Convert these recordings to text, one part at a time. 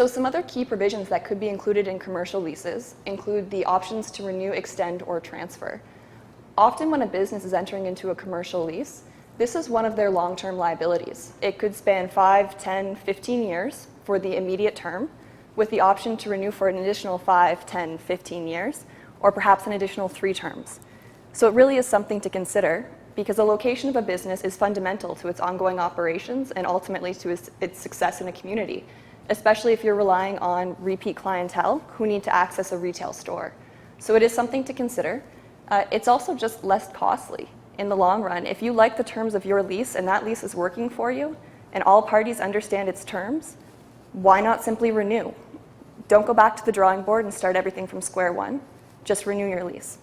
So some other key provisions that could be included in commercial leases include the options to renew, extend, or transfer. Often when a business is entering into a commercial lease, this is one of their long-term liabilities. It could span 5, 10, 15 years for the immediate term, with the option to renew for an additional 5, 10, 15 years, or perhaps an additional 3 terms. So it really is something to consider, because the location of a business is fundamental to its ongoing operations and ultimately to its success in a community, especially if you're relying on repeat clientele who need to access a retail store. So it is something to consider. It's also just less costly in the long run. If you like the terms of your lease and that lease is working for you and all parties understand its terms, why not simply renew? Don't go back to the drawing board and start everything from square one. Just renew your lease.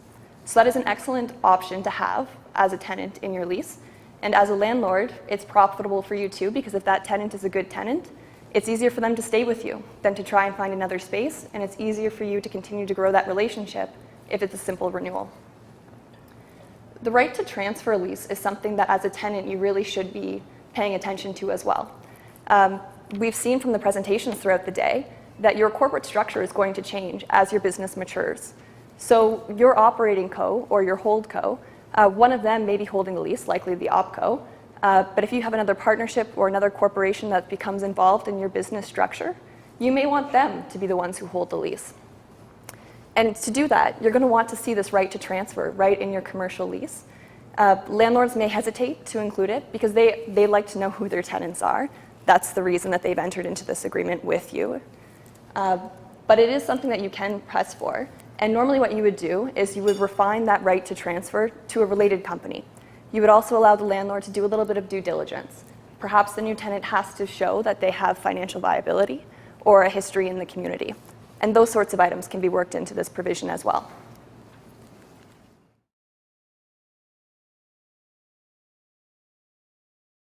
So that is an excellent option to have as a tenant in your lease. And as a landlord, it's profitable for you too, because if that tenant is a good tenant, it's easier for them to stay with you than to try and find another space, and it's easier for you to continue to grow that relationship if it's a simple renewal. The right to transfer a lease is something that as a tenant you really should be paying attention to as well. We've seen from the presentations throughout the day that your corporate structure is going to change as your business matures. So your operating co or your hold co, one of them may be holding the lease, likely the opco, but if you have another partnership or another corporation that becomes involved in your business structure, you may want them to be the ones who hold the lease. And to do that, you're going to want to see this right to transfer right in your commercial lease. Landlords may hesitate to include it because they like to know who their tenants are. That's the reason that they've entered into this agreement with you. But it is something that you can press for. And normally what you would do is you would refine that right to transfer to a related company. You would also allow the landlord to do a little bit of due diligence. Perhaps the new tenant has to show that they have financial viability or a history in the community. And those sorts of items can be worked into this provision as well.